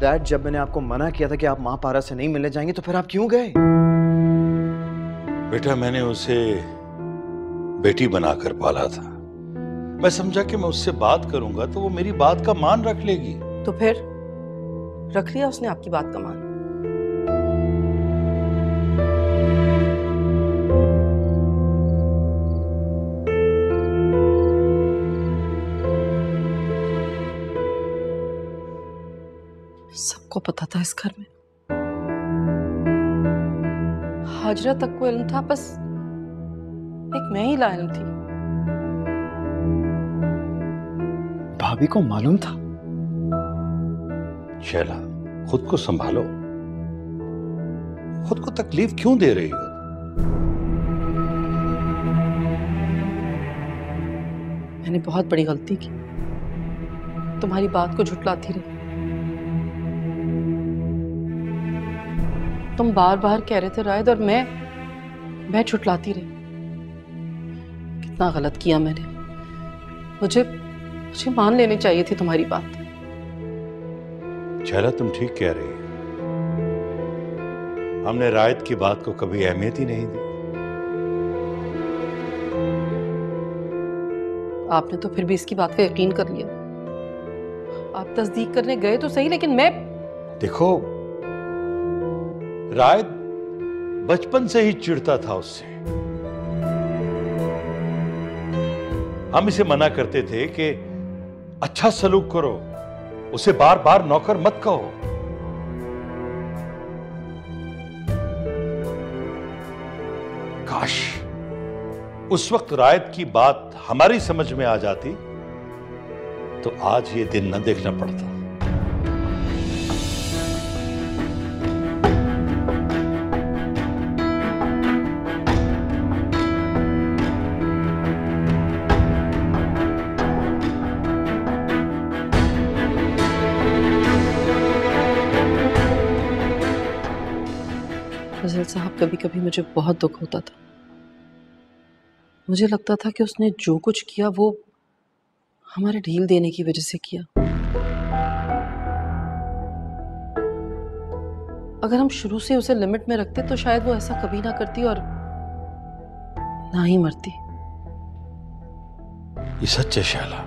Dad, जब मैंने आपको मना किया था कि आप माँ पारा से नहीं मिलने जाएंगे तो फिर आप क्यों गए? बेटा, मैंने उसे बेटी बनाकर पाला था। मैं समझा कि मैं उससे बात करूंगा तो वो मेरी बात का मान रख लेगी। तो फिर रख लिया उसने आपकी बात का मान? सबको पता था इस घर में, हाजरा तक को इल्म था, बस एक मैं ही लाइल्म थी। भाभी को मालूम था? शैला, खुद को संभालो। खुद को तकलीफ क्यों दे रही हो? मैंने बहुत बड़ी गलती की, तुम्हारी बात को झुठलाती रही। तुम बार बार कह रहे थे रायद, और मैं झुठलाती रही। कितना गलत किया मैंने। मुझे मान लेनी चाहिए थी तुम्हारी बात। शैला, तुम ठीक कह रही हो। हमने रायत की बात को कभी अहमियत ही नहीं दी। आपने तो फिर भी इसकी बात पे यकीन कर लिया। आप तस्दीक करने गए तो सही, लेकिन मैं... देखो, रायत बचपन से ही चिढ़ता था उससे। हम इसे मना करते थे कि अच्छा सलूक करो, उसे बार बार नौकर मत कहो। काश उस वक्त रायत की बात हमारी समझ में आ जाती तो आज ये दिन न देखना पड़ता। फजल साहब, कभी कभी मुझे बहुत दुख होता था। मुझे लगता था कि उसने जो कुछ किया वो हमारे ढील देने की वजह से किया। अगर हम शुरू से उसे लिमिट में रखते तो शायद वो ऐसा कभी ना करती और ना ही मरती। ये सच है शैला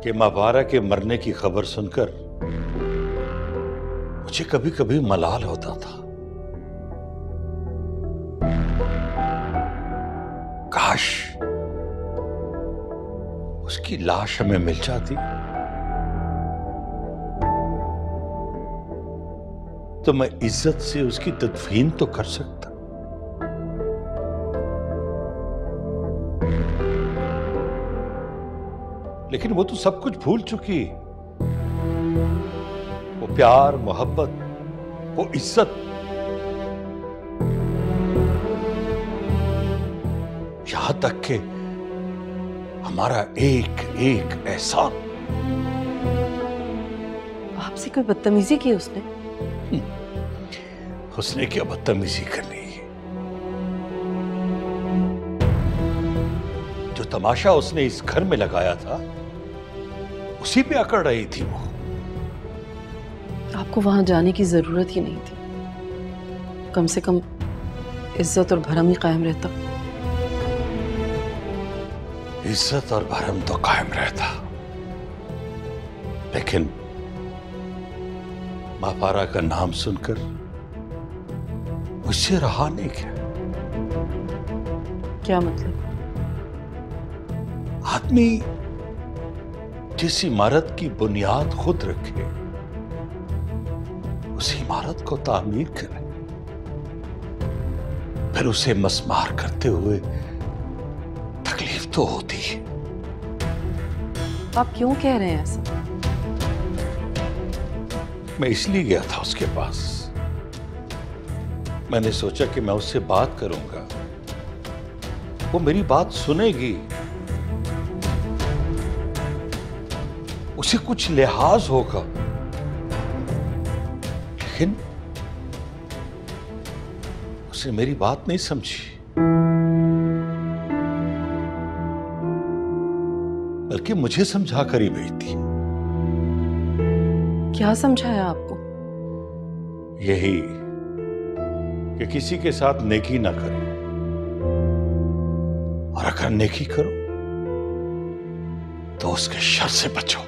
कि मापारा के मरने की खबर सुनकर मुझे कभी कभी मलाल होता था। काश उसकी लाश हमें मिल जाती तो मैं इज्जत से उसकी तदफीन तो कर सकता। लेकिन वो तो सब कुछ भूल चुकी। वो प्यार, मोहब्बत, वो इज्जत, यहां तक कि हमारा एक एक एहसान। आपसे कोई बदतमीजी की उसने? उसने क्या बदतमीजी करनी है? जो तमाशा उसने इस घर में लगाया था उसी पे अकड़ रही थी वो। आपको वहां जाने की जरूरत ही नहीं थी। कम से कम इज्जत और भरम ही कायम रहता। इज्जत और भरम तो कायम रहता, लेकिन मापारा का नाम सुनकर मुझसे रहा नहीं गया। क्या मतलब? आदमी जिस इमारत की बुनियाद खुद रखे उस इमारत को तामीर करे, फिर उसे मस्मार करते हुए तकलीफ तो होती है। आप क्यों कह रहे हैं ऐसा? मैं इसलिए गया था उसके पास। मैंने सोचा कि मैं उससे बात करूंगा, वो मेरी बात सुनेगी, उसे कुछ लिहाज होगा। लेकिन उसने मेरी बात नहीं समझी, बल्कि मुझे समझा कर ही भेजती। क्या समझाया आपको? यही कि किसी के साथ नेकी ना करो, और अगर नेकी करो तो उसके शर से बचो।